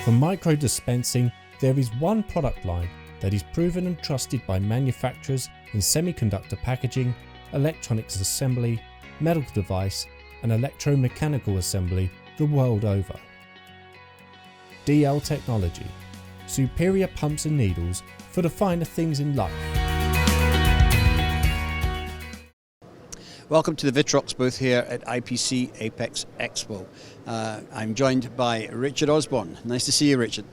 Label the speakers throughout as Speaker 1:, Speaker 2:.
Speaker 1: For micro dispensing, there is one product line that is proven and trusted by manufacturers in semiconductor packaging, electronics assembly, medical device, and electromechanical assembly the world over. DL Technology, superior pumps and needles for the finer things in life.
Speaker 2: Welcome to the ViTrox booth here at IPC Apex Expo. I'm joined by Richard Osborne. Nice to see you, Richard.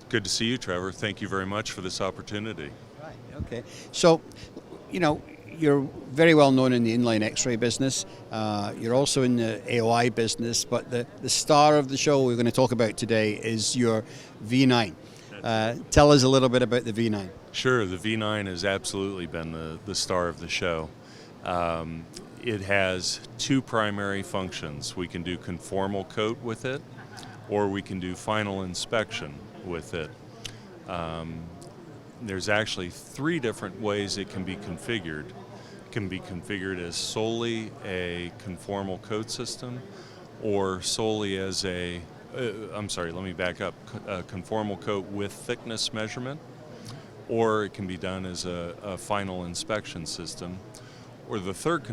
Speaker 3: Good to see you, Trevor. Thank you very much for this opportunity.
Speaker 2: Right, okay. So, you're very well known in the inline X-ray business. You're also in the AOI business, but the star of the show we're going to talk about today is your V9. Tell us a little bit about the V9.
Speaker 3: Sure, the V9 has absolutely been the star of the show. It has two primary functions. We can do conformal coat with it, or we can do final inspection with it. There's actually three different ways it can be configured. It can be configured as solely a conformal coat system, or solely as a conformal coat with thickness measurement, or it can be done as a final inspection system. Or the third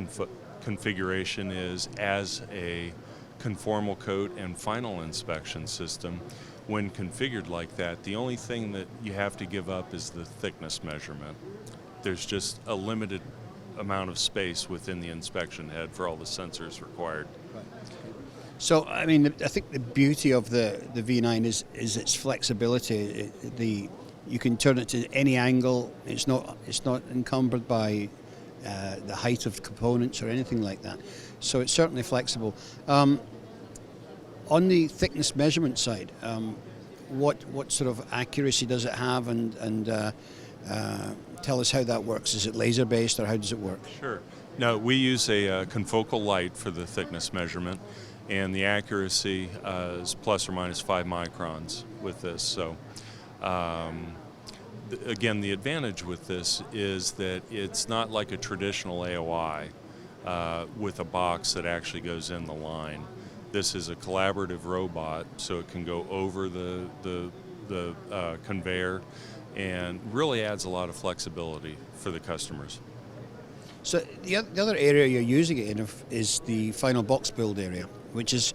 Speaker 3: configuration is as a conformal coat and final inspection system. When configured like that, the only thing that you have to give up is the thickness measurement. There's just a limited amount of space within the inspection head for all the sensors required.
Speaker 2: Right. So, I think the beauty of the V9 is its flexibility. You can turn it to any angle. It's not encumbered by the height of components or anything like that. So it's certainly flexible. On the thickness measurement side, what sort of accuracy does it have, and tell us how that works? Is it laser based, or how does it work?
Speaker 3: Sure. No, we use a confocal light for the thickness measurement, and the accuracy is plus or minus 5 microns with this. So again, the advantage with this is that it's not like a traditional AOI with a box that actually goes in the line. This is a collaborative robot, so it can go over the conveyor, and really adds a lot of flexibility for the customers.
Speaker 2: So the other area you're using it in is the final box build area, which has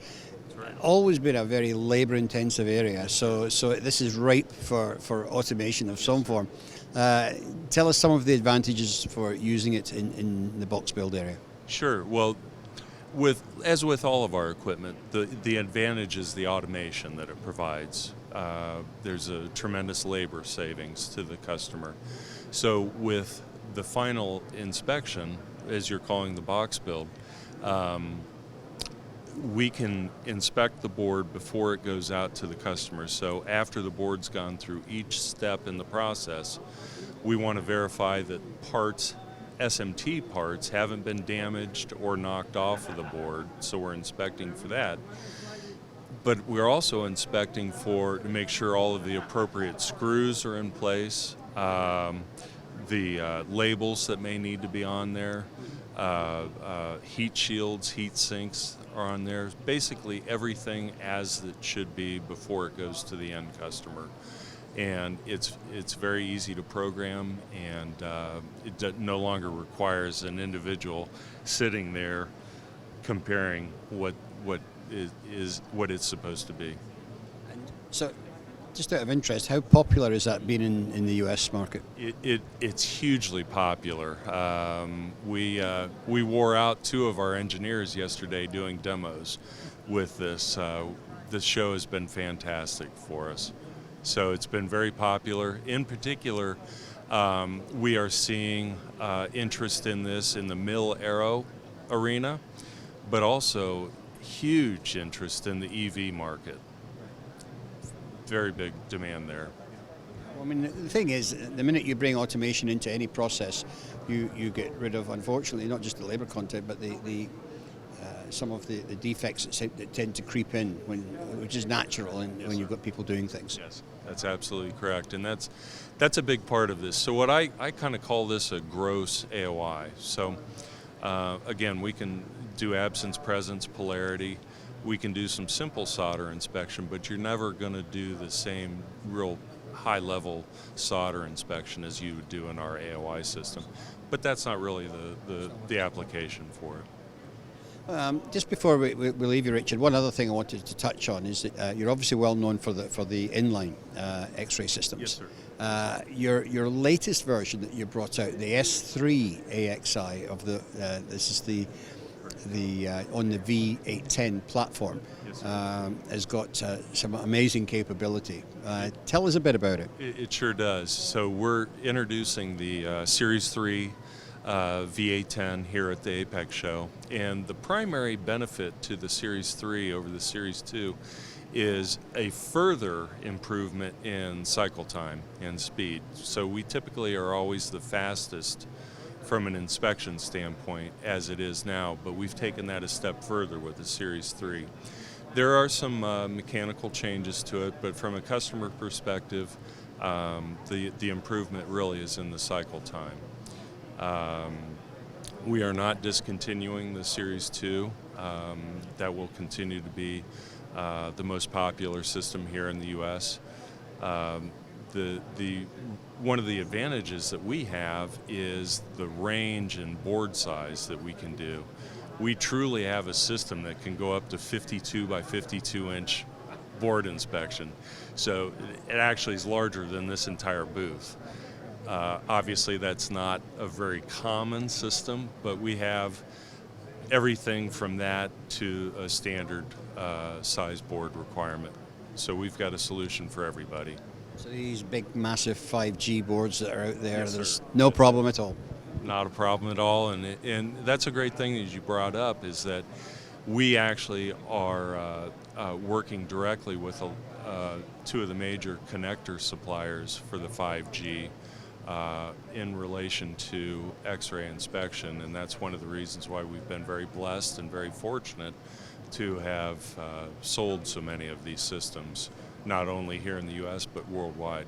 Speaker 2: always been a very labor-intensive area. So this is ripe for automation of some form. Tell us some of the advantages for using it in the box build area.
Speaker 3: Sure. Well, as with all of our equipment, the advantage is the automation that it provides. There's a tremendous labor savings to the customer. So with the final inspection, as you're calling the box build, we can inspect the board before it goes out to the customer. So after the board's gone through each step in the process, we want to verify that SMT parts haven't been damaged or knocked off of the board, so we're inspecting for that. But we're also inspecting to make sure all of the appropriate screws are in place, the labels that may need to be on there, heat shields, heat sinks are on there. Basically everything as it should be before it goes to the end customer. And it's very easy to program, and it no longer requires an individual sitting there comparing what it's supposed to be.
Speaker 2: And so, just out of interest, how popular has that been in the US market?
Speaker 3: It's hugely popular. We wore out 2 of our engineers yesterday doing demos with this. This show has been fantastic for us. So it's been very popular. In particular, we are seeing interest in this in the mil-aero arena, but also huge interest in the EV market. Very big demand there.
Speaker 2: Well, the thing is, the minute you bring automation into any process, you get rid of, unfortunately, not just the labor content, but some of the defects that tend to creep in, which is natural when you've got people doing things.
Speaker 3: Yes, that's absolutely correct, and that's a big part of this. So what I kind of call this a gross AOI. So again, we can do absence, presence, polarity. we can do some simple solder inspection, but you're never going to do the same real high-level solder inspection as you would do in our AOI system. But that's not really the application for it.
Speaker 2: Just before we leave you, Richard, one other thing I wanted to touch on is that you're obviously well known for the inline X-ray systems.
Speaker 3: Yes, sir.
Speaker 2: Your latest version that you brought out, the S3 AXI of this is the on the V810 platform,
Speaker 3: Yes,
Speaker 2: has got some amazing capability. Tell us a bit about it.
Speaker 3: It sure does. So we're introducing the Series 3 V810 here at the Apex show, and the primary benefit to the Series 3 over the Series 2 is a further improvement in cycle time and speed. So we typically are always the fastest from an inspection standpoint as it is now, but we've taken that a step further with the Series 3. There are some mechanical changes to it, but from a customer perspective, the improvement really is in the cycle time. We are not discontinuing the Series 2. That will continue to be the most popular system here in the U.S. One of the advantages that we have is the range and board size that we can do. We truly have a system that can go up to 52 by 52 inch board inspection. So it actually is larger than this entire booth. Obviously that's not a very common system, but we have everything from that to a standard size board requirement. So we've got a solution for everybody.
Speaker 2: So these big, massive 5G boards that are out there,
Speaker 3: Yes,
Speaker 2: there's
Speaker 3: sir.
Speaker 2: no problem at all.
Speaker 3: Not a problem at all, and that's a great thing that you brought up, is that we actually are working directly with two of the major connector suppliers for the 5G in relation to X-ray inspection, and that's one of the reasons why we've been very blessed and very fortunate to have sold so many of these systems, not only here in the U.S. but worldwide.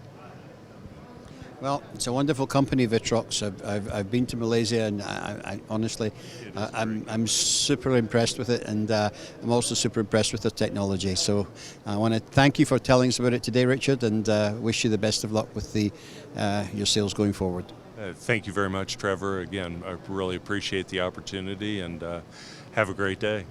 Speaker 2: Well, it's a wonderful company, ViTrox. I've been to Malaysia, and I honestly, I'm super impressed with it, and I'm also super impressed with the technology. So I want to thank you for telling us about it today, Richard, and wish you the best of luck with your sales going forward.
Speaker 3: Thank you very much, Trevor. Again, I really appreciate the opportunity, and have a great day.